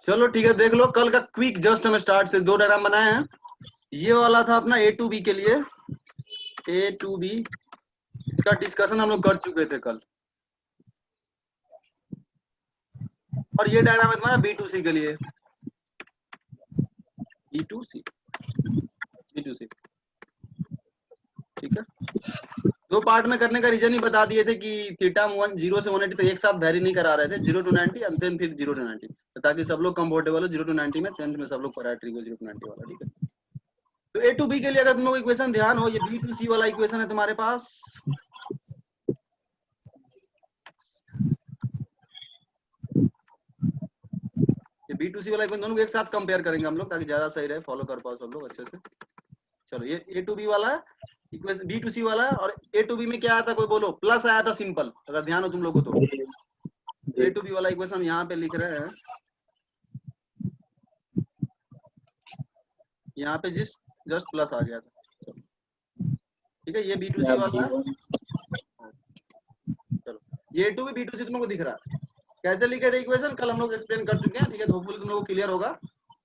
चलो ठीक है, देख लो कल का क्विक जस्ट हम स्टार्ट से 2 डायग्राम बनाए हैं। ये वाला था अपना ए टू बी के लिए, ए टू बी, इसका डिस्कशन हम लोग कर चुके थे कल। और ये डायग्राम है तुम्हारा बी टू सी के लिए, बी टू सी, ठीक है। 2 पार्ट में करने का रीजन ही बता दिए थे कि थीटा 0 से 180 तक एक साथ वैरी नहीं करा रहे थे, 0 to 90 एंड देन फिर 0 to 90, ताकि सब लोग कंफर्टेबल हो 0 to 90 में, 10th में सब लोग पढ़ा ट्रिक 0 to 90 वाला, ठीक है। तो ए टू बी के लिए अगर तुम लोग इक्वेशन ध्यान हो, ये बी टू सी वाला इक्वेशन है तुम्हारे पास, ये बी टू सी वाला इक्वेशन दोनों को एक साथ कंपेयर करेंगे हम लोग, ताकि ज्यादा सही रहे, फॉलो कर पाओ सब लोग अच्छे से। चलो ये ए टू बी वाला है इक्वेशन, बी टू सी वाला है। और ए टू बी में क्या आया था, कोई बोलो? प्लस आया था, सिंपल, अगर ध्यान हो तुम लोग को तो। ए टू बी वाला इक्वेशन यहाँ पे लिख रहे हैं, यहाँ पे जस्ट प्लस आ गया था, ठीक है। ये बी टू सी वाला है। चलो ये ए टू बी टू सी तुम लोग को दिख रहा है, कैसे लिखे थे इक्वेशन कल हम लोग एक्सप्लेन कर चुके हैं, ठीक है। होपफुली तुम लोग को क्लियर होगा।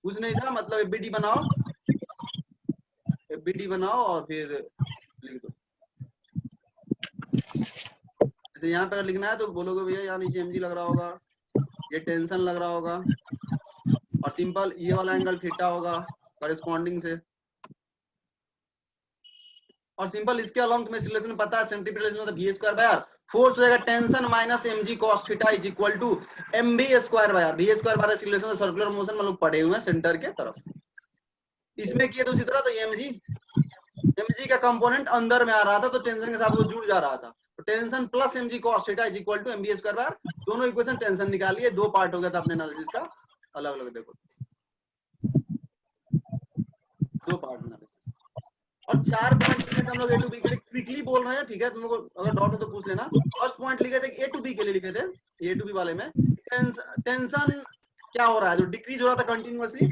कुछ नहीं था, मतलब एफबीडी बनाओ, एफबीडी बनाओ और फिर लिख दो। जैसे यहाँ पे लिखना है तो बोलोगे भैया यहाँ नीचे एमजी लग रहा होगा, ये टेंशन लग रहा होगा, और सिंपल ये वाला एंगल थीटा होगा कॉरेस्पॉन्डिंग से। और सिंपल इसके अलाउंट में रिलेशन पता है, सेंट्रीपिटल रिलेशन होता है v² बाय r, फोर्स हो जाएगा tension minus mg cos theta is equal to mv² by r। v² by relation circular motion में लोग पढ़े हुए हैं सेंटर के तरफ। इसमें किए तो उसी तरह, तो mg का कंपोनेंट अंदर में आ रहा था तो टेंशन के साथ वो जुड़ जा रहा था, तो tension plus mg cos theta is equal to mv² by r। दोनों इक्वेशन टेंशन निकालिए, 2 पार्ट हो गया था अपने एनालिसिस का, अलग अलग देखो 2 पार्ट में। और 4 पॉइंट लिखे थे हम लोग ए टू बी के लिए, क्विकली बोल रहे हैं, ठीक है। तुम लोग को अगर डाउट हो तो पूछ लेना। फर्स्ट पॉइंट लिखे थे ए टू बी के लिए, लिखे थे ए टू बी वाले में टेंशन क्या हो रहा है, जो डिक्रीज हो रहा था कंटिन्यूअसली,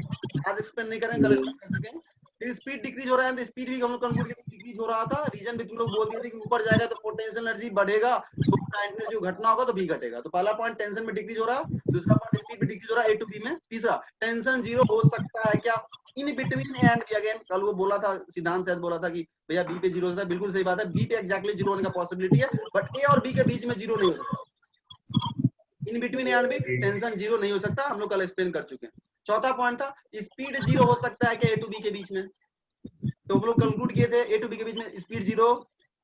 आज एक्सप्लेन नहीं करेंगे, कल एक्सप्लेन कर सकेंगे। फिर स्पीड डिक्रीज हो रहा है, तो स्पीड भी हम लोग कंक्लूड किया डिक्रीज हो रहा था। रीजन भी तुम लोग बोल दिए थे कि ऊपर जाएगा तो पोटेंशियल एनर्जी बढ़ेगा, तो एनर्जी घटना होगा तो भी घटेगा। तो पहला पॉइंट टेंशन में डिक्रीज हो रहा है, दूसरा पॉइंट स्पीड में डिक्रीज हो रहा है ए टू बी में, तीसरा टेंशन जीरो हो सकता है क्या in between and B. Again कल वो बोला था, सिद्धांत शायद बोला था कि भैया बी पे जीरो होता है, बिल्कुल सही बात है, बी पे एक्जैक्टली जीरो होने का पॉसिबिलिटी है, बट ए और बी के बीच में जीरो नहीं हो सकता, in between A and B tension zero नहीं हो सकता, हम लोग कल एक्सप्लेन कर चुके हैं। चौथा पॉइंट था स्पीड जीरो हो सकता है क्या ए टू बी के बीच में, तो हम लोग कंक्लूड किए थे ए टू बी के बीच में स्पीड जीरो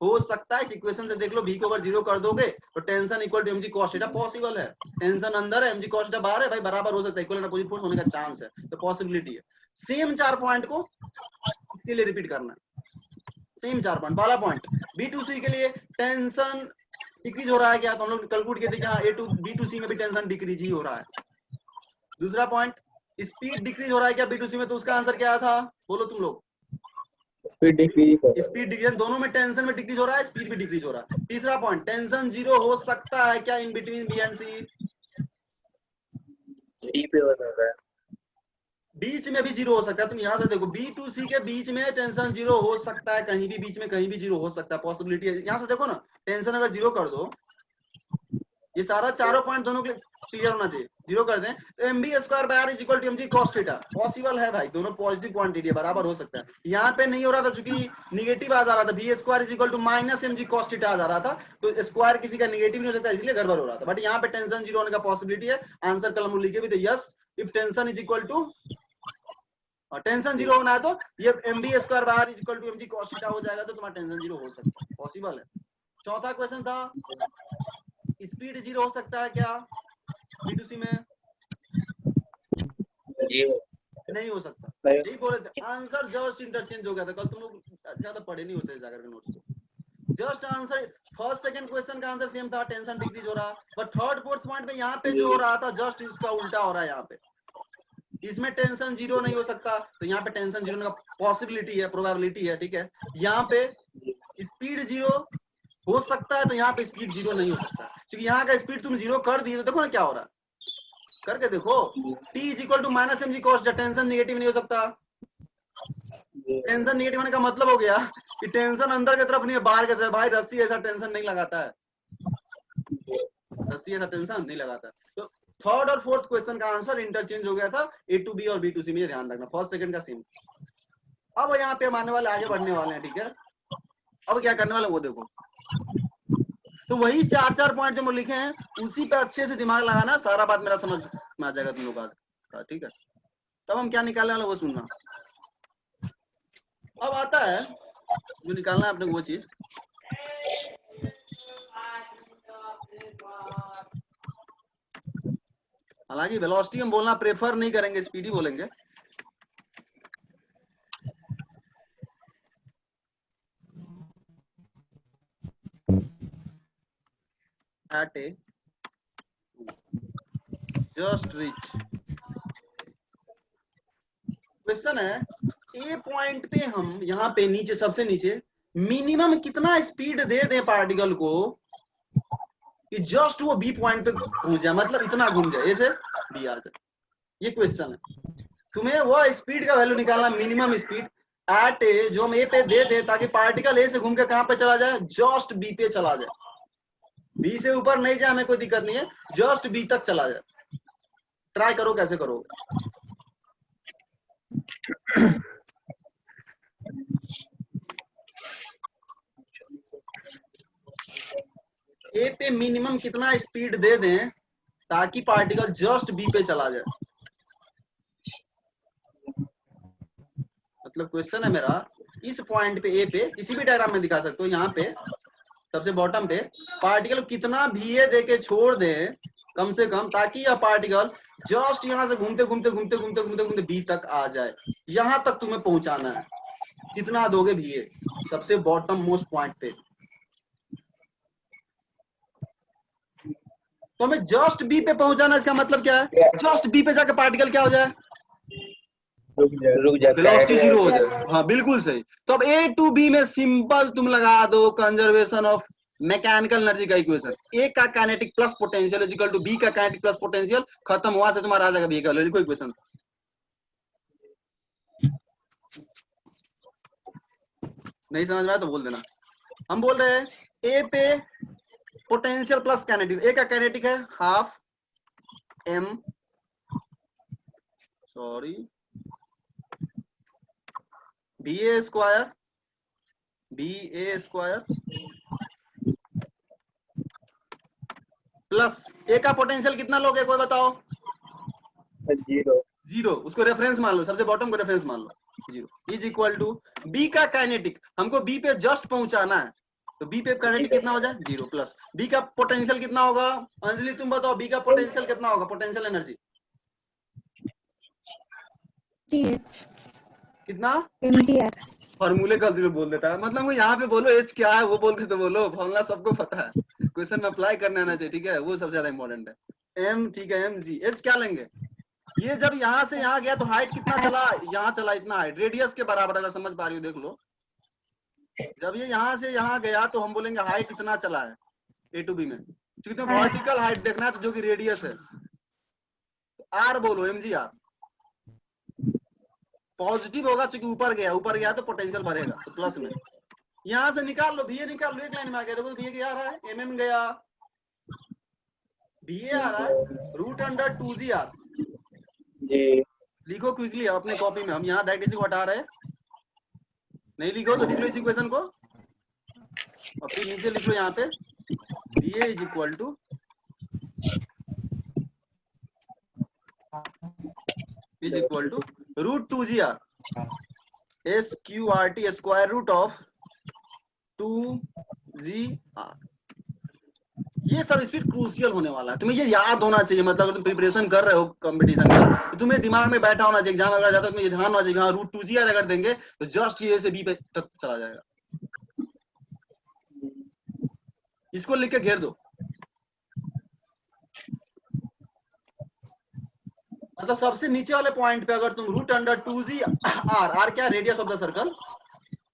हो सकता है। इस इक्वेशन से देख लो, बी को अगर जीरो कर दोगे तो tension equal to mg cos theta possible है, टेंशन अंदर है mg cos थीटा बाहर है, भाई बराबर हो सकता है, इक्वल अपोजिट फोर्स होने का चांस है, तो पॉसिबिलिटी है। सेम 4 पॉइंट को इसके लिए रिपीट करना है, सेम 4 पॉइंट। पहला पॉइंट बी टू सी के लिए टेंशन डिक्रीज हो रहा है क्या, तो हम लोग कैलकुलेट किए थे कि हाँ ए टू बी टू सी में भी टेंशन डिक्रीज ही हो रहा है। दूसरा पॉइंट स्पीड डिक्रीज हो रहा है क्या बी टू सी में, तो उसका आंसर क्या था, बोलो तुम लोग? स्पीड डिक्रीज, दोनों में टेंशन में डिक्रीज हो रहा है, स्पीड भी डिक्रीज हो रहा है। तीसरा पॉइंट टेंशन जीरो हो सकता है क्या in between B and C, D पे हो सकता है, बीच में भी जीरो हो सकता है। तुम यहाँ से देखो बी टू सी के बीच में टेंशन जीरो हो सकता है, कहीं भी बीच में कहीं भी जीरो हो सकता है, पॉसिबिलिटी है। यहाँ से देखो ना, टेंशन अगर जीरो कर दो, ये सारा चारों पॉइंट दोनों के क्लियर होना चाहिए, जीरो कर दें तो mv² by r is equal to mg cos theta possible है भाई, दोनों पॉजिटिव क्वांटिटी बराबर हो सकता है। यहाँ पे नहीं हो रहा था क्योंकि निगेटिव आ जा रहा था, v² is equal to minus mg cos theta आ जा रहा था, तो स्क्वायर किसी का निगेटिव नहीं हो सकता, इसलिए गड़बड़ हो रहा था। बट यहाँ पे टेंशन जीरो होने का पॉसिबिलिटी है, आंसर कल हम लिखे भी थे, yes if tension is equal to, tension zero होना है तो ये mv² by r is equal to mg cos theta हो जाएगा, तो तुम्हारा टेंशन जीरो हो सकता है, पॉसिबल है। चौथा क्वेश्चन था स्पीड जीरो हो सकता है क्या B2C में, नहीं हो सकता, यही बोले थे। आंसर जस्ट इंटरचेंज हो गया था, कल तुम लोग ज्यादा पढ़े नहीं होते जाकर के नोट्स को, just answer first second question का आंसर सेम था, टेंशन डिक्रीज हो रहा, बट थर्ड फोर्थ पॉइंट में यहाँ पे जो हो रहा था जस्ट इसका उल्टा हो रहा है। यहाँ पे इसमें टेंशन जीरो नहीं हो सकता, तो यहाँ पे टेंशन जीरो का पॉसिबिलिटी है, प्रोबेबिलिटी है, ठीक है। यहाँ पे स्पीड जीरो हो सकता है, तो यहाँ पे स्पीड जीरो नहीं हो सकता, क्योंकि यहाँ का स्पीड तुम जीरो कर दिए, तो देखो ना क्या हो रहा है, करके देखो, t is equal to minus mg cos, tension negative नहीं हो सकता। टेंशन नेगेटिव होने का मतलब हो गया कि टेंशन अंदर की तरफ नहीं है, बाहर की तरफ। भाई रस्सी ऐसा टेंशन नहीं लगाता है, रस्सी ऐसा टेंशन नहीं लगाता है, तो थर्ड और फोर्थ क्वेश्चन का आंसर इंटरचेंज हो गया था ए टू बी और बी टू सी में, ध्यान रखना फर्स्ट सेकंड का सेम। अब यहाँ पे हम आने वाले आगे बढ़ने वाले हैं, ठीक है। अब क्या करने वाले वो देखो, तो वही 4-4 पॉइंट जो लिखे हैं उसी पे अच्छे से दिमाग लगाना, सारा बात मेरा समझ में आ जाएगा तुम लोग का, ठीक है। तब हम क्या निकालने वाले वो सुनना। अब आता है जो निकालना है अपने वो चीज, हालांकि वेलोसिटी हम बोलना प्रेफर नहीं करेंगे, स्पीडी बोलेंगे। at a just reach, question है ए पॉइंट पे हम यहाँ पे नीचे सबसे नीचे मिनिमम कितना स्पीड दे दें पार्टिकल को कि जस्ट वो बी पॉइंट पे पहुंच जाए, मतलब इतना घूम जाए, ए से बी आ जाए। ये क्वेश्चन है, तुम्हें वो स्पीड का वैल्यू निकालना, मिनिमम स्पीड एट ए जो हम ए पे दे दे ताकि पार्टिकल ए से घूम के कहां पे चला जाए, जस्ट बी पे चला जाए। बी से ऊपर नहीं जाए हमें कोई दिक्कत नहीं है, जस्ट बी तक चला जाए। ट्राई करो कैसे करोगे। ए पे मिनिमम कितना स्पीड दे दें ताकि पार्टिकल जस्ट बी पे चला जाए। मतलब क्वेश्चन है मेरा, इस पॉइंट पे ए पे किसी भी डायग्राम में दिखा सकते हो, यहाँ पे सबसे बॉटम पे पार्टिकल कितना भी ए दे के छोड़ दे कम से कम, ताकि यह पार्टिकल जस्ट यहाँ से घूमते घूमते घूमते घूमते घूमते घूमते बी तक आ जाए। यहां तक तुम्हें पहुंचाना है, कितना दोगे भी ए, सबसे बॉटम मोस्ट पॉइंट पे। तो हमें जस्ट बी पे पहुंचाना, इसका मतलब क्या है, जस्ट बी पे जाके पार्टिकल क्या हो जाए, रुक जाए, वेलोसिटी जीरो हो जाए। हाँ बिल्कुल सही। तो अब ए टू बी में सिंपल तुम लगा दो कंजर्वेशन ऑफ मैकेनिकल एनर्जी का इक्वेशन, ए का kinetic plus potential is equal to B का काइनेटिक प्लस पोटेंशियल, खत्म हुआ से तुम्हारा आ जाएगा बी का, लिखो इक्वेशन। नहीं समझ में आया तो बोल देना। हम बोल रहे हैं ए पे पोटेंशियल प्लस काइनेटिक, ए का काइनेटिक है half M, sorry B A square, B A square plus A का पोटेंशियल कितना लोगे कोई बताओ, जीरो, उसको रेफरेंस मान लो, सबसे बॉटम को रेफरेंस मान लो, zero is equal to B का काइनेटिक, हमको बी पे जस्ट पहुंचाना है, तो बी पे काइनेटिक कितना हो जाए, जीरो, प्लस बी का पोटेंशियल कितना होगा, अंजलि तुम बताओ बी का पोटेंशियल कितना होगा, पोटेंशियल एनर्जी कितना, फॉर्मूले गलती में बोल देता है, मतलब वो यहाँ पे बोलो एच क्या है, वो बोलते तो बोलो, फॉर्मूला सबको पता है, क्वेश्चन में अप्लाई करने आना चाहिए, ठीक है, वो सबसे ज्यादा इंपॉर्टेंट है। एम, ठीक है, एम जी, एच क्या लेंगे, ये जब यहाँ से यहाँ गया तो हाइट कितना चला, यहाँ चला इतना हाइट, रेडियस के बराबर, अगर समझ पा रही हो देख लो, जब ये यहाँ से यहाँ गया तो हम बोलेंगे हाइट इतना चला है ए टू बी में, क्योंकि तुम्हें वर्टिकल हाइट देखना है तो जो कि रेडियस है, तो आर बोलो, एम जी आर, पॉजिटिव होगा क्योंकि ऊपर गया तो पोटेंशियल बढ़ेगा, तो प्लस में यहां से निकाल लो, बीए निकाल लो, एक लाइन में आ गया, देखो बीए क्या आ रहा है, एमएम गया, बीए आ रहा है रूट अंडर 2gr जी, लिखो क्विकली अपने कॉपी में, हम यहाँ डायरेक्ट इसी को हटा रहे हैं, नहीं लिखो तो लिख लो इस इक्वेशन को, और फिर नीचे लिख लो यहाँ पे V A is equal to root 2gr SQRT square root of 2gr। ये सब स्पीड क्रूशियल होने वाला है, तुम्हें ये याद होना चाहिए, मतलब अगर तुम प्रिपरेशन कर रहे हो कंपटीशन का तो तुम्हें दिमाग में बैठा होना चाहिए, एग्जाम अगर जाता है तुम्हें ध्यान होना चाहिए, हाँ रूट 2gr अगर देंगे तो जस्ट ये से बी पे तक चला जाएगा, इसको लिख के घेर दो। मतलब सबसे नीचे वाले पॉइंट पे अगर तुम रूट अंडर 2gr, आर क्या रेडियस ऑफ द सर्कल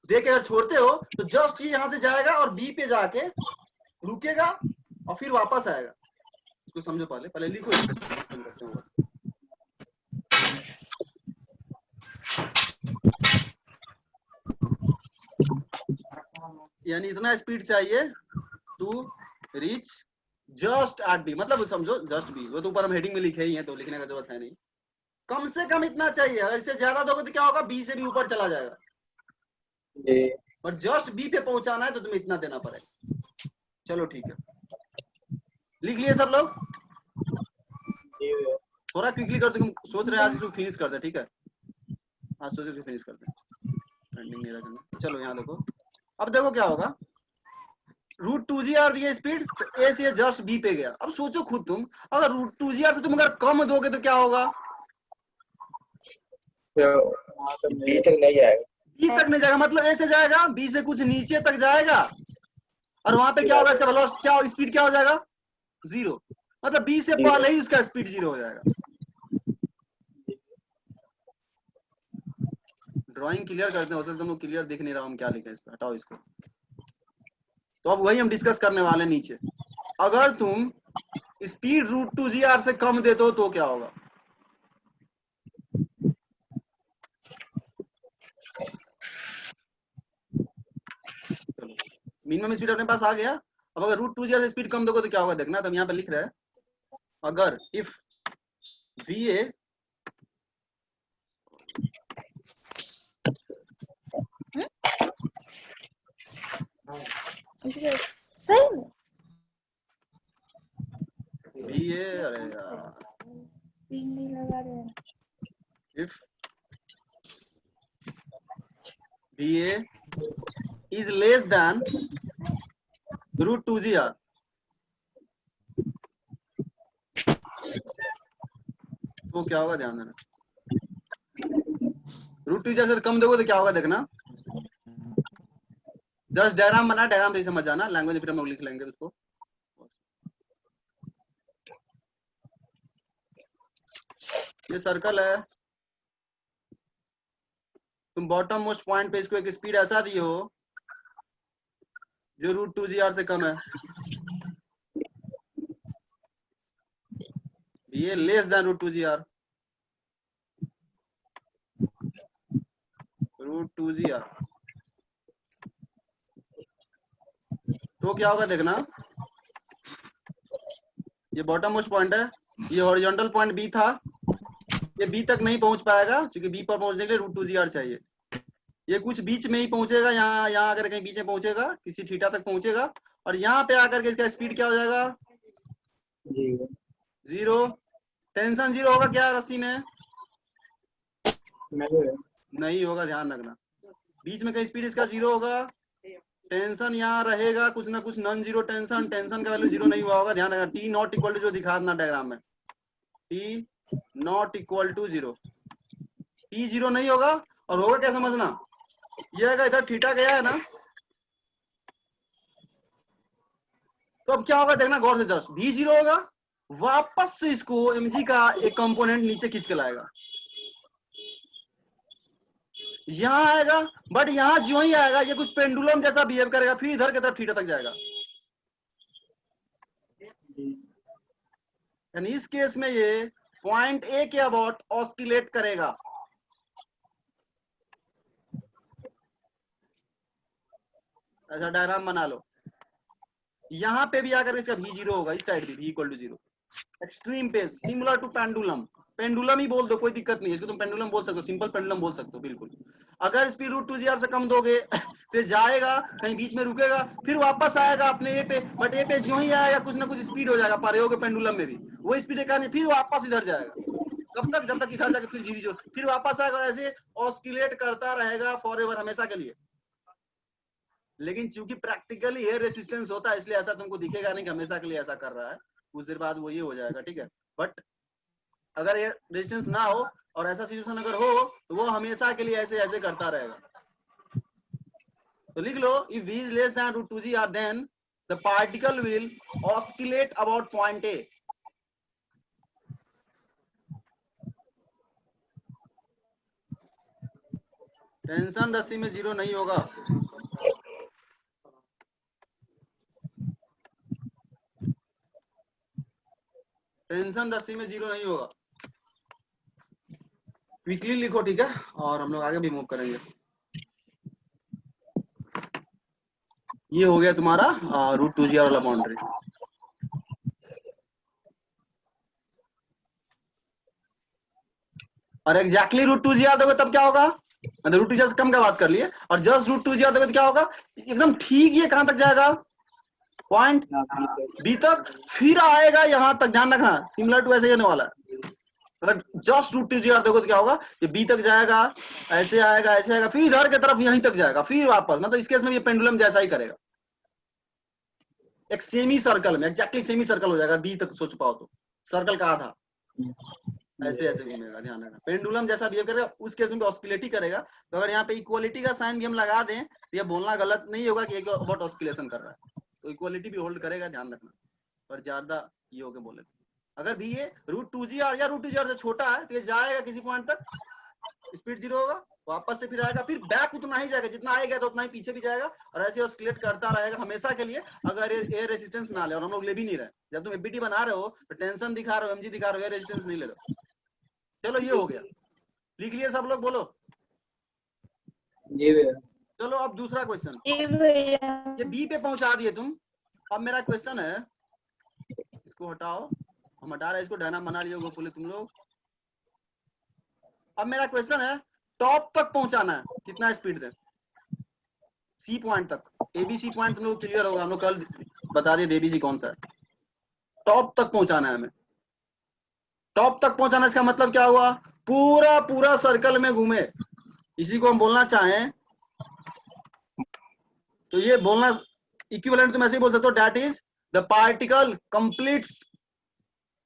दे के अगर छोड़ते हो तो जस्ट ये यहां से जाएगा और बी पे जाके रुकेगा और फिर वापस आएगा, इसको समझो, पहले लिखो, यानी इतना स्पीड चाहिए to reach just at B, मतलब समझो जस्ट बी, वो तो ऊपर हम हेडिंग में लिखे ही हैं तो लिखने का जरूरत है नहीं। कम से कम इतना चाहिए, अगर इससे ज्यादा दोगे तो क्या होगा, बी से भी ऊपर चला जाएगा, जी और जस्ट बी पे पहुंचाना है तो तुम्हें इतना देना पड़ेगा। चलो ठीक है, लिख लिए सब लोग? जी भैया। थोड़ा क्विकली कर दो, तुम सोच रहे हैं आज इसको फिनिश कर दे, ठीक है, आज सोचे इसको फिनिश कर दे, ट्रेंडिंग नहीं रखना। चलो यहाँ देखो, अब देखो क्या होगा, रूट 2g दिया स्पीड, तो ए से जस्ट बी पे गया। अब सोचो खुद तुम, अगर रूट 2g से तुम अगर कम दोगे तो क्या होगा, तो वहाँ तक बी तक नहीं जाएगा। बी तक नहीं जाएगा, मतलब ए से जाएगा, बी से कुछ नीचे तक जाएगा, और वहां पे क्या होगा, इसका वेलोसिटी क्या, स्पीड क्या हो जाएगा, 0, मतलब बी से पहले ही उसका स्पीड 0 हो जाएगा। ड्राइंग क्लियर करते हैं, हो सकता है तुम लोग क्लियर दिख नहीं रहा हम क्या लिखे इस पे, हटाओ इसको। तो अब वही हम डिस्कस करने वाले हैं नीचे, अगर तुम स्पीड रूट 2g से कम देते हो तो क्या होगा। चलो मिनिमम स्पीड अपने पास आ गया, अब अगर रूट 2g से स्पीड कम दोगे तो क्या होगा देखना, तो हम यहाँ पे लिख रहे हैं, अगर इफ va सही va, अरे यार, नहीं लगा रहे हैं। if va is less than root 2g, तो क्या होगा ध्यान देना, रूट 2g से कम दोगे तो क्या होगा देखना, जस्ट डायग्राम बना, डायग्राम से समझ आना, लैंग्वेज फिर हम लोग लिख लेंगे उसको। ये सर्कल है, तुम बॉटम मोस्ट पॉइंट पे इसको एक स्पीड ऐसा दिए हो जो रूट 2g से कम है, ये less than root 2g, root 2g, तो क्या होगा देखना, ये बॉटम मोस्ट पॉइंट है, ये हॉरिजॉन्टल पॉइंट बी था, ये बी तक नहीं पहुंच पाएगा क्योंकि बी पर पहुंचने के लिए रूट 2g चाहिए, ये कुछ बीच में ही पहुंचेगा, यहाँ आकर कहीं बीच में पहुंचेगा, किसी थीटा तक पहुंचेगा, और यहाँ पे आकर के इसका स्पीड क्या हो जाएगा, 0, टेंशन 0 होगा क्या रस्सी में, नहीं होगा, ध्यान रखना, बीच में कहीं स्पीड इसका 0 होगा, टेंशन यहाँ रहेगा कुछ ना कुछ नॉन जीरो टेंशन, टेंशन का वैल्यू 0 नहीं हुआ होगा, ध्यान रखना, टी नॉट इक्वल टू जो दिखा देना डायग्राम में, T not equal to 0, T 0 नहीं होगा, और होगा क्या समझना, ये अगर इधर थीटा गया है ना, तो अब क्या होगा देखना गौर से, जस्ट भी 0 होगा, वापस से इसको mg का एक कंपोनेंट नीचे खींच के लाएगा, यहां आएगा, बट यहां जो ही आएगा ये कुछ पेंडुलम जैसा बिहेव करेगा, फिर इधर की तरफ थीटा तक जाएगा, यानी इस केस में ये पॉइंट ए के अबाउट ऑस्किलेट करेगा, ऐसा डायग्राम बना लो, यहां पे भी आकर इसका भी 0 होगा, इस साइड भी इक्वल टू 0, एक्सट्रीम पे सिमिलर टू पेंडुलम, पेंडुलम ही बोल दो कोई दिक्कत नहीं है, इसको तुम पेंडुलम बोल सकते हो, सिंपल पेंडुलम बोल सकते हो बिल्कुल। अगर स्पीड रूट 2g से कम दोगे फिर जाएगा कहीं बीच में रुकेगा, फिर वापस आएगा अपने ए पे, बट ए पे जो ही आएगा कुछ ना कुछ स्पीड हो जाएगा, पारेओ के पेंडुलम में भी वो स्पीड का नहीं, फिर वापस इधर जाएगा, कब तक, जब तक इधर जाके फिर 0 फिर वापस आएगा, ऐसे ऑस्किलेट करता रहेगा फॉरएवर, हमेशा के लिए। लेकिन चूंकि प्रैक्टिकली एयर रेसिस्टेंस होता है इसलिए ऐसा तुमको दिखेगा नहीं कि हमेशा के लिए ऐसा कर रहा है, कुछ देर बाद वो ये हो जाएगा, ठीक है, बट अगर एयर रेजिस्टेंस ना हो और ऐसा सिचुएशन अगर हो तो वो हमेशा के लिए ऐसे ऐसे करता रहेगा, तो लिख लो, if v is less than root 2g then the particle will oscillate about point A, tension रस्सी में 0 नहीं होगा, टेंशन रस्सी में 0 नहीं होगा, क्विकली लिखो, ठीक है, और हम लोग आगे भी मूव करेंगे। ये हो गया तुम्हारा रूट 2g वाला बाउंड्री। और एग्जैक्टली √2gr दोगे तब क्या होगा, मतलब √2gr से कम का बात कर लिए, और जस्ट √2gr दोगे तो क्या होगा, एकदम ठीक ये कहां तक जाएगा, पॉइंट बी तक, फिर आएगा यहां तक, ध्यान रखना सिमिलर टू ऐसे ही होने वाला है। अगर जस्ट √2gr देखो तो क्या होगा, ये बी तक जाएगा, ऐसे आएगा, ऐसे आएगा, फिर इधर की तरफ यहीं तक जाएगा, फिर वापस, मतलब इस केस में ये पेंडुलम जैसा ही करेगा, एक सेमी सर्कल में, एग्जैक्टली सेमी सर्कल हो जाएगा, बी तक सोच पाओ तो, सर्कल का आधा ऐसे ऐसे घूमेगा, ध्यान रखना पेंडुलम जैसा बिहेव करेगा, उस केस में भी ऑस्किलेट ही करेगा। तो अगर यहाँ पे इक्वालिटी का साइन भी हम लगा दें तो ये बोलना गलत नहीं होगा कि एक अबाउट ऑस्किलेशन कर रहा है, तो इक्वालिटी भी होल्ड करेगा, ध्यान रखना, पर ज्यादा ये होके बोले। अगर भी ये √2gr या √2gr से छोटा है तो ये जाएगा किसी पॉइंट तक, स्पीड 0 होगा, वापस से फिर आएगा, फिर बैक उतना ही जाएगा, जितना आएगा तो उतना ही पीछे भी जाएगा, और ऐसे ऑस्किलेट करता रहेगा हमेशा के लिए, अगर एयर रेजिस्टेंस ना ले, और हम लोग ले भी नहीं रहे, जब तुम एबीटी बना रहे हो तो टेंशन दिखा रहे हो, एमजी दिखा रहे हो, एयर रेजिस्टेंस नहीं ले रहे हो। चलो ये हो गया, लिख लिए सब लोग, बोलो जी भैया। चलो अब दूसरा क्वेश्चन, जी भैया। ये बी पे पहुंचा दिए तुम। अब मेरा क्वेश्चन है, इसको हटाओ, हम हटा रहे, इसको डायना बना लियो गोकुले तुम लोग। अब मेरा क्वेश्चन है, टॉप तक पहुंचाना है, कितना स्पीड दे, सी पॉइंट तक, एबीसी पॉइंट तुम लोग क्लियर होगा, हम लोग कल बता दिए एबीसी कौन सा है। टॉप तक पहुंचाना है हमें, टॉप तक पहुंचाना, इसका मतलब क्या हुआ, पूरा पूरा सर्कल में घूमे, इसी को हम बोलना चाहें तो ये बोलना इक्विवेलेंट तुम ऐसे ही बोल सकते हो, that is the particle completes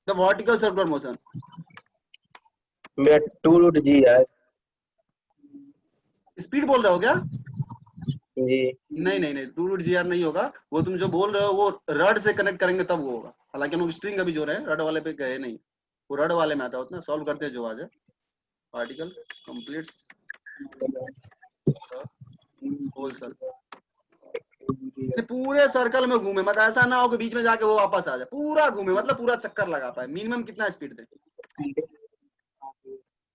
the vertical circular motion. मेरा 2√gr। स्पीड बोल रहे हो क्या, जी नहीं नहीं नहीं, 2√gr नहीं होगा, वो तुम जो बोल रहे हो वो रड से कनेक्ट करेंगे तब वो होगा, हालांकि हम लोग स्ट्रिंग अभी जो रहे रड वाले पे गए नहीं, वो रड वाले में आता है, उतना सॉल्व करते हैं जो आज है, पार्टिकल कंप्लीट्स होल सर्कल, पूरे सर्कल में घूमे, मतलब ऐसा ना हो कि बीच में जाके वो वापस आ जाए, पूरा घूमे, मतलब पूरा चक्कर लगा पाए, मिनिमम कितना स्पीड दे।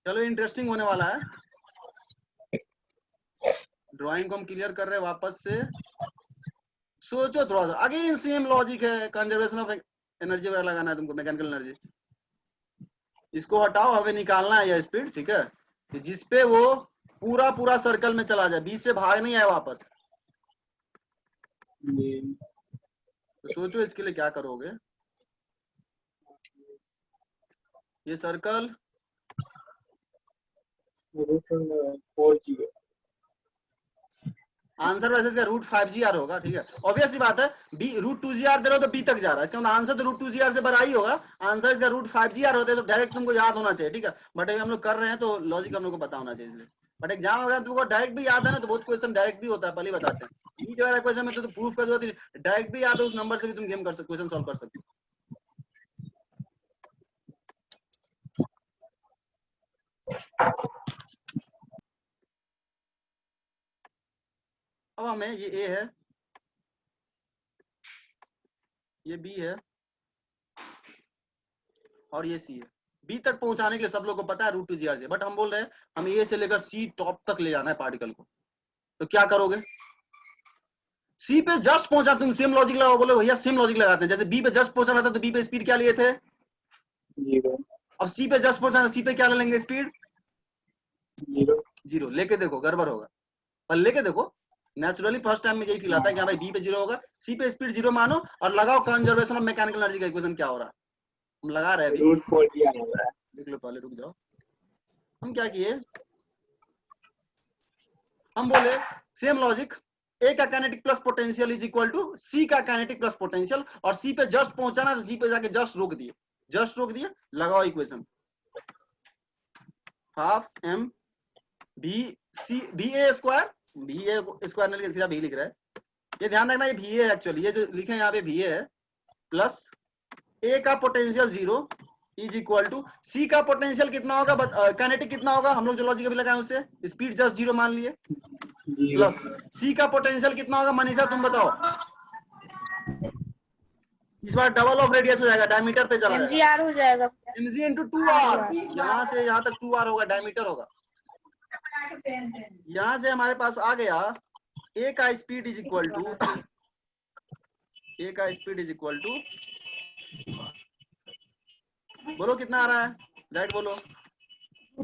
चलो इंटरेस्टिंग होने वाला है, ड्राइंग को हम क्लियर कर रहे हैं वापस से, सोचो थोड़ा सा, अगेन सेम लॉजिक है, कंजर्वेशन ऑफ एनर्जी वगैरह लगाना है तुमको, मैकेनिकल एनर्जी, इसको हटाओ, हमें निकालना है यह स्पीड, ठीक है, कि जिसपे वो पूरा पूरा सर्कल में चला जाए, बीच से भाग नहीं आए वापस। तो सोचो इसके लिए क्या करोगे, ये सर्कल √4gr। आंसर वैसे इसका √5gr होगा, ठीक है, ऑब्वियस सी बात है, बी √2gr दे रहे हो तो बी तक जा रहा है, इसका मतलब आंसर तो √2gr से बड़ा ही होगा, आंसर इसका √5gr होता है तो डायरेक्ट तुमको याद होना चाहिए, ठीक है, बट अभी हम लोग कर रहे हैं तो लॉजिक हम लोग को पता होना चाहिए, इसलिए, बट एग्जाम वगैरह तुमको डायरेक्ट भी याद है ना, तो बहुत क्वेश्चन डायरेक्ट भी होता है, पहले बताते हैं, नीट वाला क्वेश्चन में तो प्रूफ कर दो, डायरेक्ट भी याद है, उस नंबर से भी तुम गेम कर सकते, क्वेश्चन सॉल्व कर सकते हो। अब हमें ये ए है, ये बी है, और ये सी है, बी तक पहुंचाने के लिए सब लोग को पता है √2gr से, बट हम बोल रहे हैं हम ए से लेकर सी टॉप तक ले जाना है पार्टिकल को, तो क्या करोगे, सी पे जस्ट पहुंचा, तुम सेम लॉजिक लगाओ, बोले भैया सेम लॉजिक लगाते हैं, जैसे बी पे जस्ट पहुंचाना था तो बी पे स्पीड क्या लिए थे, 0 अब सी पे जस्ट पहुंचाना, सी पे क्या ले लेंगे स्पीड, 0 0, लेके देखो गड़बड़ होगा, पर लेके देखो, नेचुरली फर्स्ट टाइम में यही फील आता है कि हाँ भाई बी पे 0 होगा, सी पे स्पीड 0 मानो, और लगाओ कंजर्वेशन ऑफ मैकेनिकल एनर्जी का इक्वेशन क्या हो रहा है, हम लगा रहे हैं अभी, √4gr हो रहा है। देख लो पहले, रुक जाओ, हम क्या किए, हम बोले सेम लॉजिक, ए का kinetic plus potential is equal to C का काइनेटिक प्लस पोटेंशियल, और सी पे जस्ट पहुंचाना तो सी पे जाके जस्ट रोक दिए, लगाओ equation, half M B C B A square, B A square नहीं सीधा बी लिख रहा है, ये ध्यान रखना, ये भी ए एक्चुअली, ये जो लिखे हैं यहाँ पे भी ए है, प्लस ए का potential 0 is equal to C का पोटेंशियल कितना होगा, काइनेटिक कितना होगा, हम लोग जो लॉजिक अभी लगाए उससे, स्पीड जस्ट 0 मान लिए, प्लस सी का पोटेंशियल कितना होगा, मनीषा तुम बताओ, इस बार डबल ऑफ रेडियस हो जाएगा, डायमीटर पे चला जाएगा, mgr हो जाएगा। mg इंटू 2r, यहाँ से यहाँ तक 2r होगा, डायमीटर होगा, यहाँ से हमारे पास आ गया ए का स्पीड इज इक्वल टू, ए का स्पीड इज इक्वल टू, बोलो कितना आ रहा है, राइट बोलो,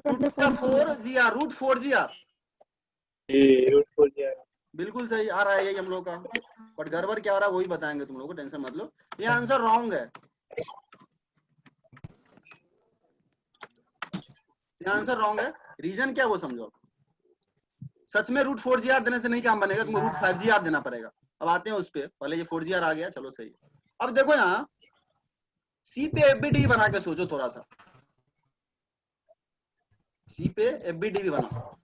root 4 G R root 4 G R. बिल्कुल सही आ रहा है यही हम लोग का, बट गड़बड़ क्या हो रहा है वही बताएंगे तुम लोग को, टेंशन मत लो। ये आंसर रॉन्ग है, ये आंसर रॉन्ग है। रीजन क्या वो समझो। सच में रूट 4 जी आर देने से नहीं काम बनेगा, तुमको रूट 5 जी आर देना पड़ेगा। अब आते हैं उस पे, पहले ये 4 जी आर आ गया, चलो सही है। अब देखो यहाँ सी पे एफबीडी बना के सोचो थोड़ा सा, सी पे एफबीडी बनाओ।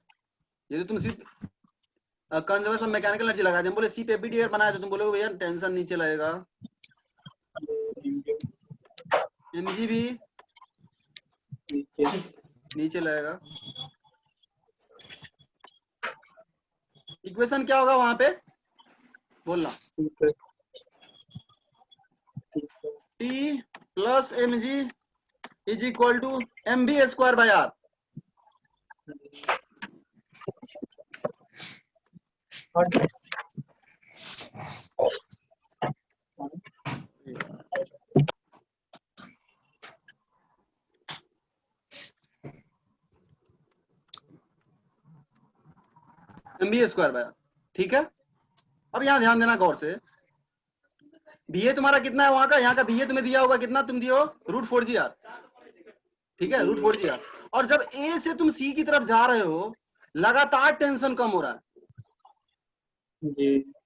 ये तो तुम सिर्फ कंजर्वेशन मैकेनिकल एनर्जी लगा दें, बोले सी पे एफबीडी अगर बनाए तो तुम बोलोगे भैया टेंशन नीचे लगेगा, एमजी भी नीचे लगेगा। इक्वेशन क्या होगा वहां पे बोलना, T plus M G is equal to M V square by R. M V square by R, ठीक है। अब यहाँ ध्यान देना गौर से, बीए तुम्हारा कितना है वहां का, यहाँ का बीए तुम्हें दिया होगा कितना, तुम दियो रूट 4 जी आर, ठीक है, रूट 4 जी आर। और जब ए से तुम सी की तरफ जा रहे हो, लगातार टेंशन कम हो रहा है,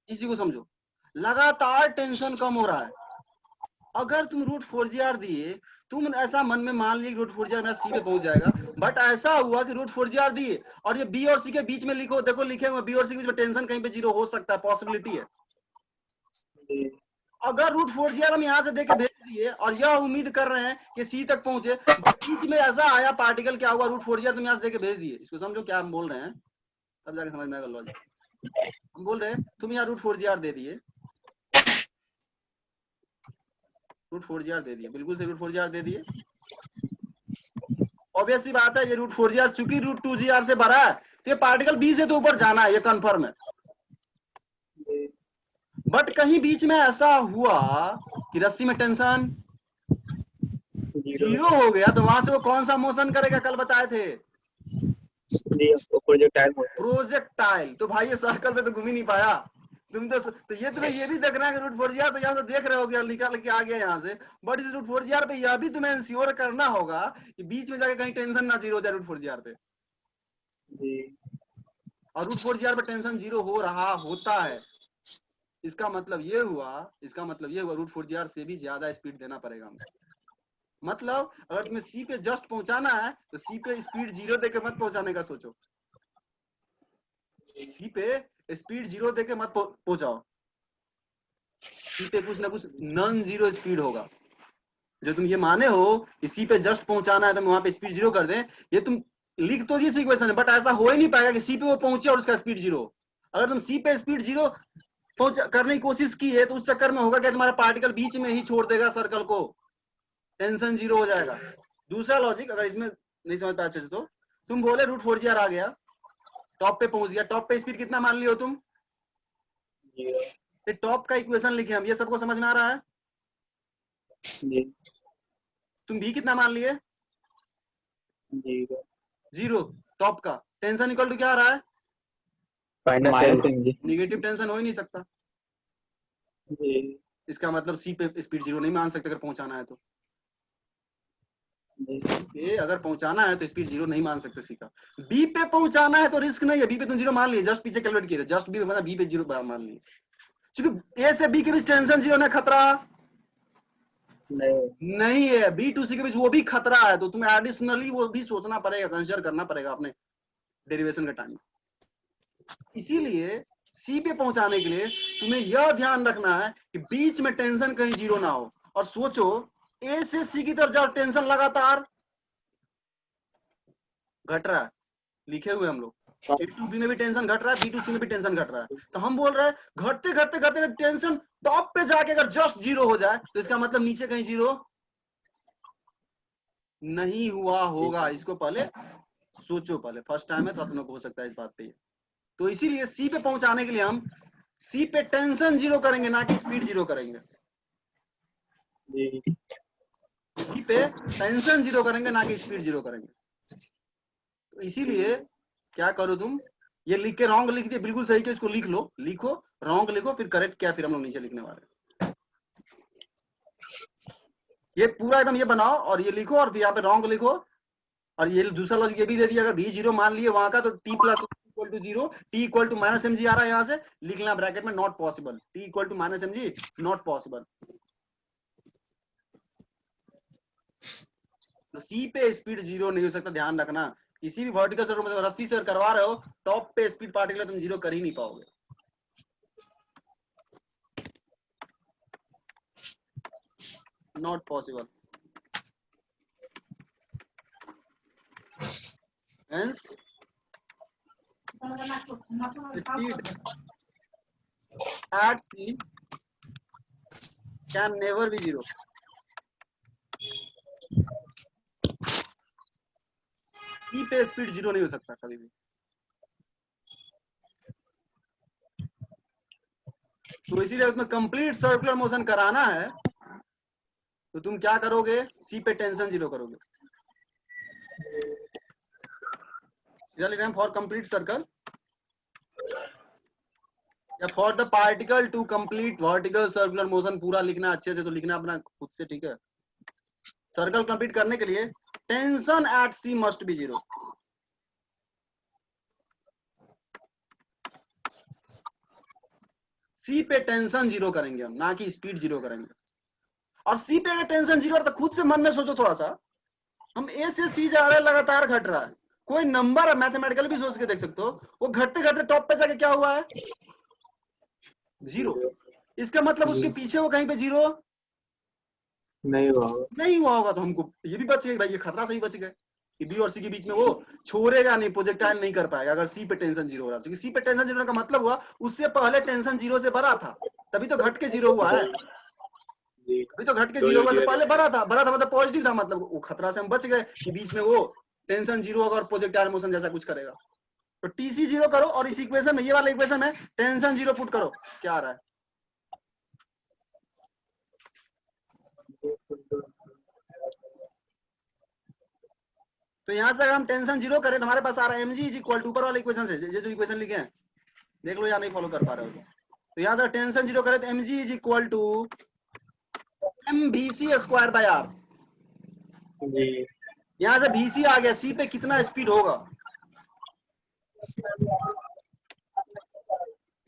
इसी को समझो, लगातार टेंशन कम हो रहा है। अगर तुम रूट 4 जी आर दिए, तुम ऐसा मन में मान लिए रूट 4 जी आर मेरा सी पे पहुंच जाएगा, बट ऐसा हुआ कि रूट 4 जी आर दिए और ये बी और सी के बीच में लिखो, देखो लिखे हुए बी और सी के बीच में टेंशन कहीं पे जीरो हो सकता है, पॉसिबिलिटी है। अगर रूट 4 जी आर हम यहाँ से देके भेज दिए और यह उम्मीद कर रहे हैं कि सी तक पहुंचे, बीच में ऐसा आया पार्टिकल, क्या हुआ, रूट 4 जी आर तुम यहाँ से देके भेज दिए। इसको समझो क्या हम बोल रहे हैं, तब जाके समझ में आएगा लॉजिक। हम बोल रहे हैं तुम यहाँ रूट 4 जी आर दे दिए, रूट 4 जी आर दे दिए, बिल्कुल से रूट 4 जी आर दे दिए। ऑब्वियस सी बात है, ये रूट 4 जी आर चूंकि रूट 2 जी आर से भरा है, तो ये पार्टिकल बी से तो ऊपर जाना है, ये कंफर्म है। बट कहीं बीच में ऐसा हुआ कि रस्सी में टेंशन जीरो हो गया, तो वहां से वो कौन सा मोशन करेगा, कल बताए थे प्रोजेक्टाइल। तो भाई ये सर्कल पे तो घूम ही नहीं पाया तुम तो ये तुम्हें ये भी देखना है कि रूट 4 जी आर तो यहाँ से देख रहे हो कि निकाल के आ गया यहाँ से, बट इस रूट 4 जी आर पे यह भी तुम्हें इंश्योर करना होगा कि बीच में जाके कहीं टेंशन ना जीरो हो जाए रूट 4 जी आर पे। और रूट 4 जी आर पे टेंशन जीरो हो रहा होता है, इसका मतलब ये हुआ, रूट 4 जी आर से भी ज्यादा स्पीड देना पड़ेगा हमको। मतलब अगर तुम्हें सी पे जस्ट पहुंचाना है तो सी पे स्पीड जीरो देके मत पहुंचाने का सोचो, सी पे स्पीड जीरो देके मत पहुंचाओ, सी पे कुछ ना कुछ नॉन जीरो स्पीड होगा। जो तुम ये माने हो कि सी पे जस्ट पहुंचाना है तो वहां पे स्पीड जीरो कर दें, ये तुम लिख तो दिए इक्वेशन है, बट ऐसा हो ही नहीं पाएगा कि सी पे वो पहुंचे और उसका स्पीड जीरो। अगर तुम सी पे स्पीड जीरो करने की कोशिश की है तो उस चक्कर में होगा कि तुम्हारा पार्टिकल बीच में ही छोड़ देगा सर्कल को, टेंशन जीरो हो जाएगा। दूसरा लॉजिक अगर इसमें नहीं समझ पाया अच्छे से, तो तुम बोले रूट 4 जी आर आ गया, टॉप पे पहुंच गया, टॉप पे स्पीड कितना मान लियो तुम, टॉप का इक्वेशन लिखे हम, ये सबको समझ में आ रहा है। तुम भी कितना मान लिए, जीरो। टॉप का टेंशन इक्वल टू क्या आ रहा है, निगेटिव टेंशन हो ही नहीं सकता। इसका मतलब सी पे स्पीड जीरो नहीं मान सकते अगर पहुंचाना है तो, अगर पहुंचाना है तो स्पीड जीरो नहीं मान सकते सी का। बी पे पहुंचाना है तो रिस्क नहीं है, बी पे तुम जीरो मान लिए, जस्ट पीछे कैलकुलेट किए थे, जस्ट बी मतलब बी पे जीरो मान लिए, क्योंकि ए से बी के बीच टेंशन जीरो ना खतरा नहीं है, बी टू सी के बीच वो भी खतरा है, तो तुम्हें एडिशनली वो भी सोचना पड़ेगा, कंसिडर करना पड़ेगा अपने डेरिवेशन के टाइम। इसीलिए सी पे पहुंचाने के लिए तुम्हें यह ध्यान रखना है कि बीच में टेंशन कहीं जीरो ना हो। और सोचो ए से सी की तरफ जाओ, टेंशन लगातार घट रहा है, लिखे हुए हम लोग, ए टू बी में भी टेंशन घट रहा है, बी टू सी में भी टेंशन घट रहा है। तो हम बोल रहे हैं घटते घटते घटते टेंशन टॉप पे जाके अगर जस्ट जीरो हो जाए तो इसका मतलब नीचे कहीं जीरो नहीं हुआ होगा। इसको पहले सोचो, पहले फर्स्ट टाइम है तो तुम लोग हो सकता है इस बात पे। तो इसीलिए सी पे पहुंचाने के लिए हम सी पे टेंशन जीरो करेंगे, ना कि स्पीड जीरो करेंगे। सी पे टेंशन जीरो करेंगे, ना कि स्पीड जीरो करेंगे। इसीलिए क्या करो तुम, ये लिख के रॉन्ग लिख दिए, बिल्कुल सही के इसको लिख लो, लिखो रॉन्ग लिखो, फिर करेक्ट क्या, फिर हम लोग नीचे लिखने वाले हैं। ये पूरा एकदम ये बनाओ और ये लिखो, और फिर यहाँ पे रॉन्ग लिखो, और ये दूसरा लॉजिक ये भी दे दिया, अगर भी जीरो मान लिए वहां का तो T plus equal to zero, T equal to minus M G आ रहा है, यहाँ से लिखना ब्रैकेट में not possible, T equal to minus M G not possible. तो सी पे स्पीड जीरो नहीं हो सकता, ध्यान रखना। किसी भी वर्टिकल सर्कल में रस्सी से करवा रहे हो, टॉप पे स्पीड पार्टिकल तुम जीरो कर ही नहीं पाओगे। Not possible. Hence, speed at sea can never be zero. सी पे स्पीड जीरो नहीं हो सकता कभी भी। तो इसीलिए उसमें कंप्लीट सर्कुलर मोशन कराना है, तो तुम क्या करोगे, सी पे टेंशन जीरो करोगे। फॉर कंप्लीट सर्कल या for the particle to complete vertical circular motion, पूरा लिखना अच्छे से, तो लिखना अपना खुद से, ठीक है। सर्कल कंप्लीट करने के लिए tension at C must be zero. C पे टेंशन जीरो करेंगे हम, ना कि स्पीड जीरो करेंगे। और सी पे अगर टेंशन जीरो है तो खुद से मन में सोचो थोड़ा सा, हम ए से सी जा रहे हैं, लगातार घट रहा है, कोई नंबर है मैथमेटिकल भी सोच के देख सकते हो, वो घटते घटते टॉप पे जाके क्या हुआ है, जीरो। इसका मतलब उसके पीछे वो कहीं पे जीरो नहीं हुआ होगा। नहीं हुआ होगा, तो हमको ये भी बच गए भाई, ये खतरा से ही बच गए कि बी और सी के बीच में वो छोड़ेगा नहीं, प्रोजेक्टाइल नहीं कर पाएगा अगर सी पे टेंशन जीरो हो रहा है। क्योंकि सी पे टेंशन जीरो का मतलब हुआ उससे पहले टेंशन जीरो से बड़ा था, तभी तो घट के जीरो हुआ है, अभी तो घट के जीरो हुआ, तो पहले बड़ा था मतलब पॉजिटिव था, मतलब वो खतरा से हम बच गए कि बीच में वो टेंशन जीरो होगा और प्रोजेक्टाइल मोशन जैसा कुछ करेगा। तो टीसी जीरो करो, और इस इक्वेशन में, ये वाला इक्वेशन में टेंशन जीरो पुट करो, क्या आ रहा है, तो यहां से अगर हम टेंशन जीरो करें तो हमारे पास आ रहा है mg इज इक्वल टू, ऊपर वाले इक्वेशन से, ये जो इक्वेशन लिखे हैं देख लो या नहीं फॉलो कर पा रहे हो, तो यहां से टेंशन जीरो करें तो mg is equal to mvc square by R. यहां से vc आ गया, c पे कितना स्पीड होगा,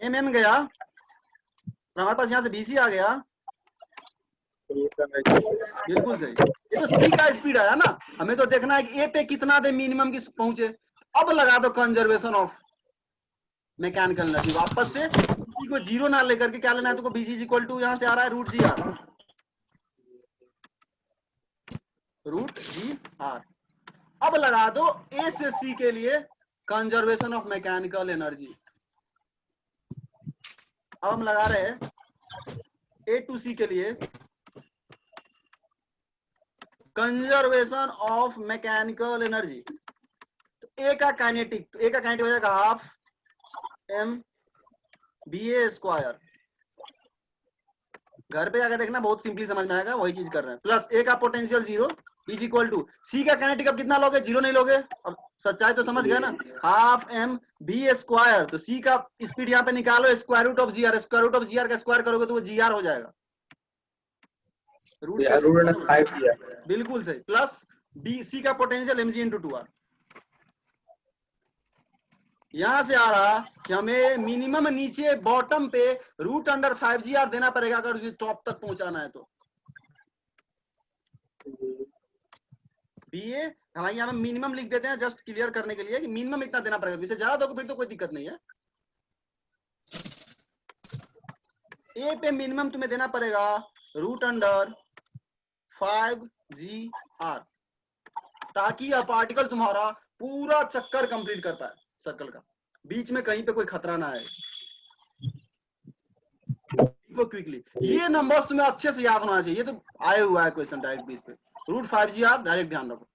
mm गया, और हमारे पास यहां से vc आ गया, बिल्कुल सही। ये तो सी का स्पीड आया ना, हमें तो देखना है कि ए पे कितना दे मिनिमम की पहुंचे। अब लगा दो कंजर्वेशन ऑफ मैकेनिकल एनर्जी, वापस से सी को जीरो ना लेकर के क्या लेना है तुमको, बीसी इक्वल टू यहां से आ रहा है root G R, root G R. अब लगा दो ए से सी के लिए कंजर्वेशन ऑफ मैकेनिकल एनर्जी। अब हम लगा रहे हैं ए टू सी के लिए कंजर्वेशन ऑफ मैकेनिकल एनर्जी। तो ए का काइनेटिक, तो ए का काइनेटिक हो जाएगा half M V A square, घर पे जाकर देखना बहुत सिंपली समझ में आएगा, वही चीज कर रहे हैं, प्लस ए का potential zero is equal to C का काइनेटिक, अब कितना लोगे, जीरो नहीं लोगे, अब सच्चाई तो समझ गए ना, half M V A square, तो सी का स्पीड यहाँ पे निकालो, square root of G R, square root of G R का स्क्वायर करोगे तो वो जी आर हो जाएगा, रूट बिल्कुल सही, प्लस डी सी का potential M G into two R. यहां से आ रहा कि हमें मिनिमम नीचे बॉटम पे रूट अंडर 5 GR देना पड़ेगा अगर उसे टॉप तक पहुंचाना है तो। बीए हमारे यहाँ मिनिमम लिख देते हैं जस्ट क्लियर करने के लिए कि मिनिमम इतना देना पड़ेगा, इससे ज्यादा दोगे फिर तो कोई दिक्कत नहीं है। ए पे मिनिमम तुम्हें देना पड़ेगा रूट अंडर 5GR, ताकि यह पार्टिकल तुम्हारा पूरा चक्कर कंप्लीट कर पाए सर्कल का, बीच में कहीं पे कोई खतरा ना आए। क्विकली ये नंबर्स तुम्हें अच्छे से याद होना चाहिए, ये तो आए हुआ है क्वेश्चन डायरेक्ट बेस पे, रूट 5GR डायरेक्ट ध्यान रखो,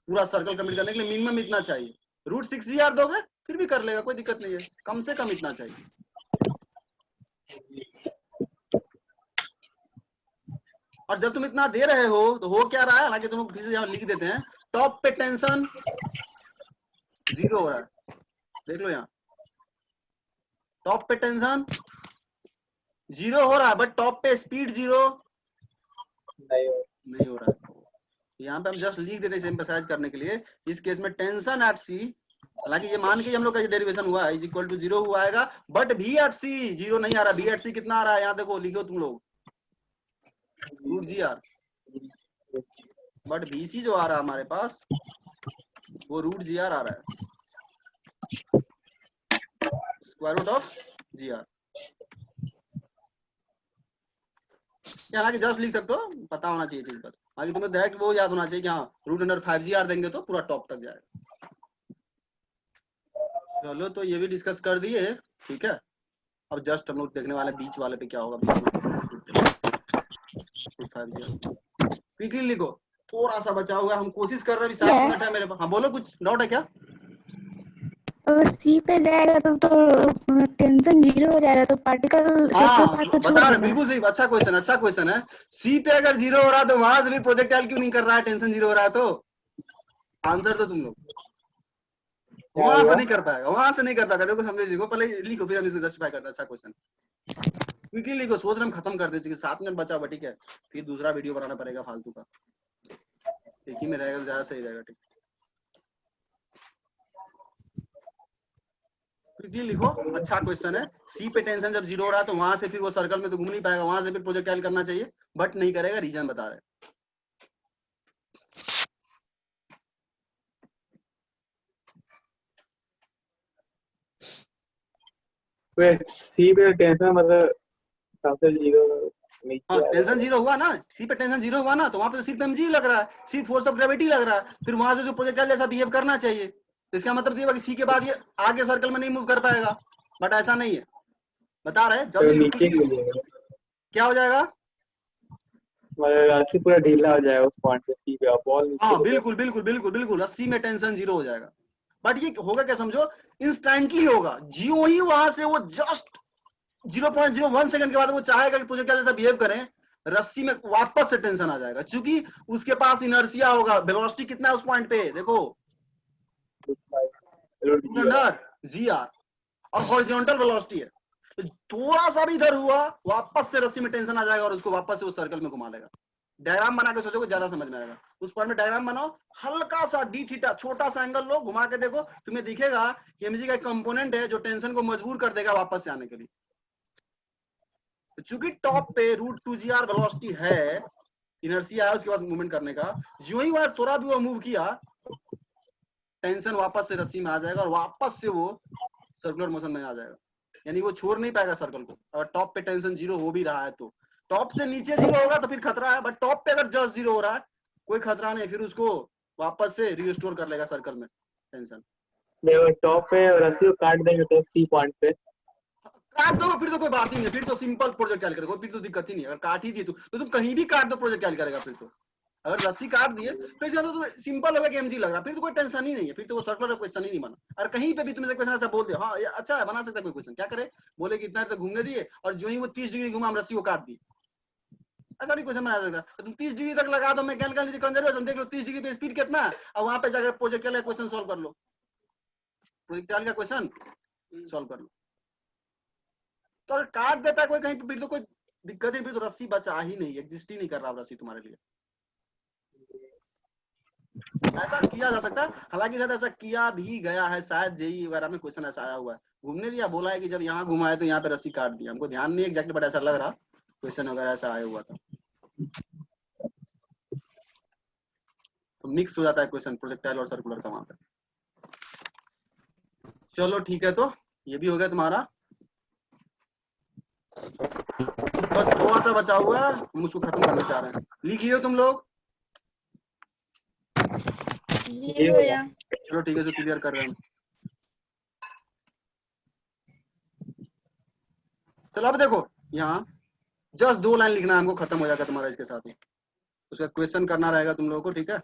पूरा सर्कल कंप्लीट करने के लिए मिनिमम इतना चाहिए। रूट 6GR दोगे फिर भी कर लेगा, कोई दिक्कत नहीं है, कम से कम इतना चाहिए। और जब तुम इतना दे रहे हो तो हो क्या रहा है, हालांकि तुम फिर से यहाँ लिख देते हैं, टॉप पे टेंशन जीरो हो रहा है, देख लो यहाँ टॉप पे टेंशन जीरो हो रहा है, बट टॉप पे स्पीड जीरो नहीं हो रहा है। यहाँ पे हम जस्ट लिख देते हैं एम्फसाइज करने के लिए, इस केस में टेंशन एट सी, हालांकि ये मान के हम लोग का डेरिवेशन हुआ है, इज इक्वल टू जीरो हुआ आएगा, बट भी एट सी जीरो नहीं आ रहा। भी एट सी कितना आ रहा है, यहाँ देखो लिखो तुम लोग root G R, but V C जो आ रहा है हमारे पास वो रूट जी आर आ रहा है, square root of G R. हालांकि जस्ट लिख सकते हो, पता होना चाहिए चीज पर, बाकी तुम्हें डायरेक्ट वो याद होना चाहिए कि हाँ रूट अंडर 5GR देंगे तो पूरा टॉप तक जाएगा। चलो तो ये भी डिस्कस कर दिए, ठीक है। अब जस्ट हम लोग देखने वाले बीच वाले पे क्या होगा, बीच में क्विकली लिखो, थोड़ा सा बचा हुआ, हम कोशिश कर रहे हैं, 7 मिनट है मेरे पास। हाँ बोलो, कुछ डाउट है क्या? अगर सी पे जाएगा तो टेंशन जीरो हो जाएगा, तो पार्टिकल बता रहे, बिल्कुल सही, अच्छा क्वेश्चन है। सी पे अगर जीरो हो रहा है तो वहां से भी प्रोजेक्टाइल क्यों नहीं कर रहा है, टेंशन जीरो हो रहा है तो? आंसर तो तुम लोग वहां से नहीं कर पाएगा, देखो समझे, लिखो पहले लिखो, फिर हम इसको जस्टिफाई करते हैं। अच्छा क्वेश्चन, क्विकली लिखो, सोच रहे हम खत्म कर देते, 7 मिनट बचा हुआ, ठीक है। फिर दूसरा वीडियो बनाना पड़ेगा फालतू का, एक ही में रहेगा तो ज्यादा सही रहेगा, ठीक। क्विकली लिखो, अच्छा क्वेश्चन है। सी पे टेंशन जब जीरो हो रहा है तो वहां से फिर वो सर्कल में तो घूम नहीं पाएगा, वहां से फिर प्रोजेक्टाइल करना चाहिए, बट नहीं करेगा, रीजन बता रहे। सी पे टेंशन मतलब सबसे जीरो हाँ, टेंशन जीरो हुआ ना, सी पे टेंशन जीरो हुआ ना, तो वहां पे सिर्फ mg लग रहा है, सिर्फ फोर्स ऑफ ग्रेविटी लग रहा है, फिर वहां से जो प्रोजेक्टाइल जैसा बिहेव करना चाहिए, तो इसका मतलब ये कि सी के बाद ये आगे सर्कल में नहीं मूव कर पाएगा, बट ऐसा नहीं है, बता रहे जब तो भी नीचे गिरेगा, क्या हो जाएगा, मतलब रस्सी पूरा ढीला हो जाएगा उस पॉइंट पे, सी पे, और बॉल नीचे हाँ गिरेगा। बिल्कुल रस्सी में टेंशन जीरो हो जाएगा, बट ये होगा क्या समझो, इंस्टेंटली होगा, जियो ही वहां से वो जस्ट 0.01 सेकंड के बाद वो चाहेगा कि प्रोजेक्टाइल जैसा बिहेव करें, रस्सी में वापस से टेंशन आ जाएगा, क्योंकि उसके पास इनर्शिया होगा। वेलोसिटी कितना है उस पॉइंट पे, देखो जी आर, और हॉरिजॉन्टल वेलोसिटी है, तो थोड़ा सा भी इधर हुआ वापस से रस्सी में टेंशन आ जाएगा और उसको वापस से उस सर्कल में घुमा लेगा। डायग्राम बना के सोचोगे ज्यादा समझ में आएगा। उस पॉइंट में डायग्राम बनाओ, हल्का सा डी थीटा, छोटा सा एंगल लो, घुमा के देखो, तुम्हें दिखेगा कि mg का एक कंपोनेंट है जो टेंशन को मजबूर कर देगा वापस से आने के लिए। चूंकि टॉप पे √2gr वेलोसिटी है, इनर्शिया है उसके पास मूवमेंट करने का, जो ही वह थोड़ा भी वो मूव किया, टेंशन वापस से रस्सी में आ जाएगा और वापस से वो सर्कुलर मोशन में आ जाएगा, यानी वो छोड़ नहीं पाएगा सर्कल को। अगर टॉप पे टेंशन जीरो हो भी रहा है तो, टॉप से नीचे जीरो होगा तो फिर खतरा है, बट टॉप पे अगर जस्ट जीरो हो रहा है कोई खतरा नहीं, फिर उसको वापस से रिस्टोर कर लेगा सर्कल में टेंशन। देखो टॉप पे रस्सी को काट देंगे तो सी पॉइंट पे काट दो फिर तो कोई बात ही नहीं, फिर तो सिंपल प्रोजेक्टाइल करेगा, फिर तो दिक्कत ही नहीं। अगर काट ही दी तो तुम कहीं भी काट दो प्रोजेक्टाइल करेगा फिर तो। अगर रस्सी काट दिए तो इसका तो सिंपल होगा कि mg लग रहा, फिर तो कोई टेंशन ही नहीं है, फिर तो वो सर्कुलर क्वेश्चन ही नहीं बना। और कहीं पे भी तुमसे क्वेश्चन ऐसा बोल दिया, हाँ ये अच्छा है, बना सकता है कोई क्वेश्चन, क्या करे, बोले कि इतना तक घूमने दिए और जो ही वो 30 डिग्री घुमा हम रस्सी को काट दिए, ऐसा भी क्वेश्चन बना सकता है। तुम 30 डिग्री तक लगा दो मैकेनिकल कंजर्वेशन, देख लो 30 डिग्री पे स्पीड कितना है, और वहां पे जाकर प्रोजेक्टाइल का क्वेश्चन सॉल्व कर लो, प्रोजेक्टाइल का क्वेश्चन सॉल्व कर लो। तो अगर काट देता है कोई कहीं पे, फिर तो कोई दिक्कत नहीं, फिर तो रस्सी बचा ही नहीं, एग्जिस्ट ही नहीं कर रहा रस्सी तुम्हारे लिए। ऐसा किया जा सकता है, हालांकि शायद ऐसा किया भी गया है, शायद जेई वगैरह में क्वेश्चन ऐसा आया हुआ है, घूमने दिया, बोला है कि जब यहाँ घुमाए तो यहाँ पे रस्सी काट दिया, हमको ध्यान नहीं एग्जैक्टली, बट ऐसा लग रहा क्वेश्चन वगैरह ऐसा आया हुआ था। तो मिक्स हो जाता है क्वेश्चन प्रोजेक्टाइल और सर्कुलर का वहां पे। चलो ठीक है, तो ये भी हो गया तुम्हारा, बस थोड़ा सा बचा हुआ है, हम उसको खत्म करना चाह रहे हैं। लिख लियो तुम लोग, चलो ठीक है, तो क्लियर कर रहे हैं। चलो अब देखो, यहाँ जस्ट 2 लाइन लिखना है हमको, खत्म हो जाएगा तुम्हारा इसके साथ ही, उसका क्वेश्चन करना रहेगा तुम लोगों को, ठीक है।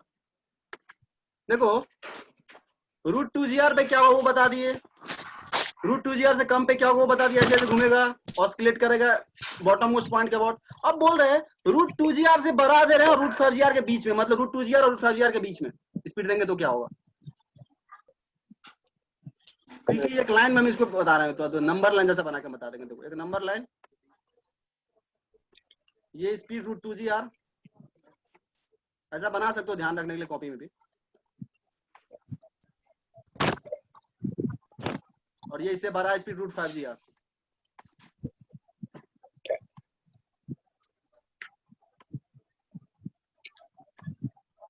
देखो √2gr पे क्या होगा वो बता दिए, √2gr से कम पे क्या होगा वो बता दिया, ऐसे घूमेगा, ऑस्किलेट करेगा बॉटम मोस्ट पॉइंट के अबाउट। अब बोल रहे हैं √2gr से बढ़ा दे रहे हैं और √5gr के बीच में, मतलब √2gr और √5gr के बीच में स्पीड देंगे तो क्या होगा, क्विकली एक लाइन में हम इसको बता रहे हैं, तो नंबर लाइन जैसा बना के बता देंगे। देखो एक नंबर लाइन, ये स्पीड रूट 2GR ऐसा बना सकते हो, ध्यान रखने के लिए कॉपी में भी। और ये इससे बड़ा स्पीड रूट 5GR।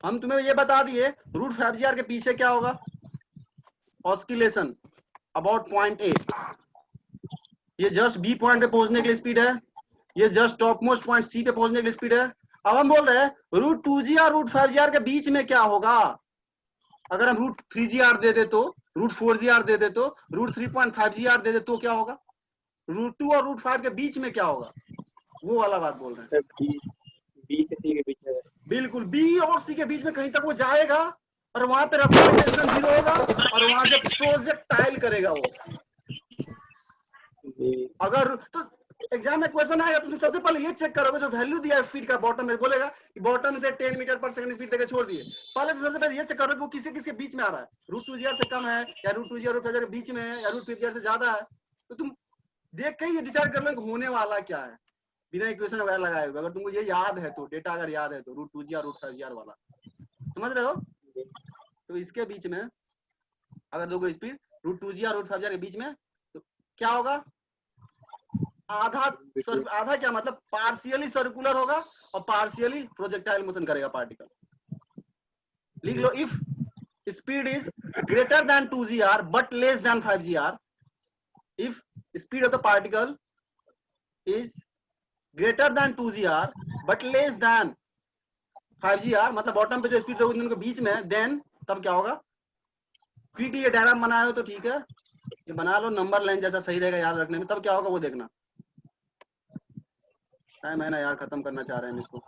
हम तुम्हें ये बता दिए रूट 5GR के पीछे क्या होगा, ऑस्किलेशन अबाउट पॉइंट ए। ये जस्ट बी पॉइंट पे पहुंचने के लिए स्पीड है, ये just topmost point C पे पहुंचने के लिए स्पीड है। अब हम बोल रहे हैं रूट 2GR रूट 5GR के बीच में क्या होगा। अगर हम रूट 3GR दे दे तो, रूट 4GR दे दे तो, रूट 3.5GR दे दे तो क्या होगा, रूट 2 और रूट 5 के बीच में क्या होगा, वो वाला बात बोल रहे हैं। बी से सी के बीच में, बिल्कुल बी और सी के बीच में कहीं तक वो जाएगा और वहां पे रास्ते में टेंशन 0 होगा और वहां से प्रोजेक्टाइल करेगा वो। अगर तो एग्जाम में क्वेश्चन आएगा, तुम सबसे पहले ये चेक करोगे जो वैल्यू दिया स्पीड का बॉटम में, बोलेगा कि बॉटम से 10 मीटर पर सेकंड स्पीड देके छोड़ दिए। पहले तो सबसे पहले ये चेक करोगे वो किसी किसके बीच में आ रहा है, रूट 2GR से कम है या रूट 2GR रूट 5GR के बीच में है या रूट 5GR से ज्यादा है। तो तुम देख के ही डिसाइड कर लो कि होने वाला क्या है, बिना इक्वेशन वगैरह लगाए हुए। अगर तुमको ये याद है तो, डेटा अगर याद है तो, रूट 2GR रूट 5GR वाला, समझ रहे हो। तो इसके बीच में अगर दोगे speed root 2GR root 5GR के बीच में, तो क्या होगा, आधा क्या मतलब पार्शियली सर्कुलर होगा और पार्शियली प्रोजेक्टाइल मोशन करेगा पार्टिकल। लिख लो, if speed is greater than 2GR but less than 5GR, if speed of the particle is greater than 2GR but less than 5GR, मतलब बॉटम पे जो स्पीड दोगे उनके बीच में, देन तब क्या होगा। क्विकली ये डायग्राम बनाए हो तो ठीक है, ये बना लो, नंबर लाइन जैसा सही रहेगा याद रखने में। तब क्या होगा वो देखना। टाइम है ना यार, खत्म करना चाह रहे हैं हम इसको।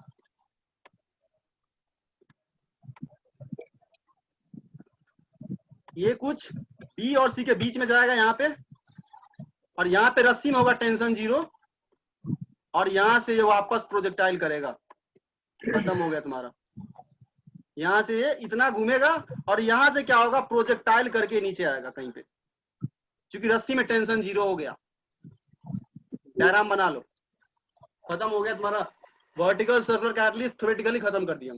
ये कुछ बी और सी के बीच में जाएगा यहाँ पे, और यहाँ पे रस्सी में होगा टेंशन 0, और यहाँ से ये वापस प्रोजेक्टाइल करेगा। खत्म हो गया तुम्हारा। यहाँ से ये इतना घूमेगा और यहाँ से क्या होगा, प्रोजेक्टाइल करके नीचे आएगा कहीं पे, क्योंकि रस्सी में टेंशन 0 हो गया। डायग्राम बना लो, खत्म हो गया तुम्हारा वर्टिकल सर्कुलर कैटलिस्ट, थ्योरेटिकली खत्म कर दिया।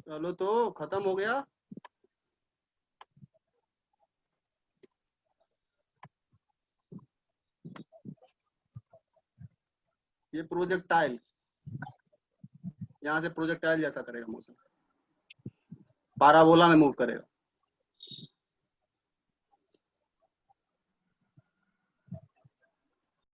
चलो तो खत्म हो गया। ये प्रोजेक्टाइल यहाँ से प्रोजेक्टाइल जैसा करेगा मोशन, पाराबोला में मूव करेगा।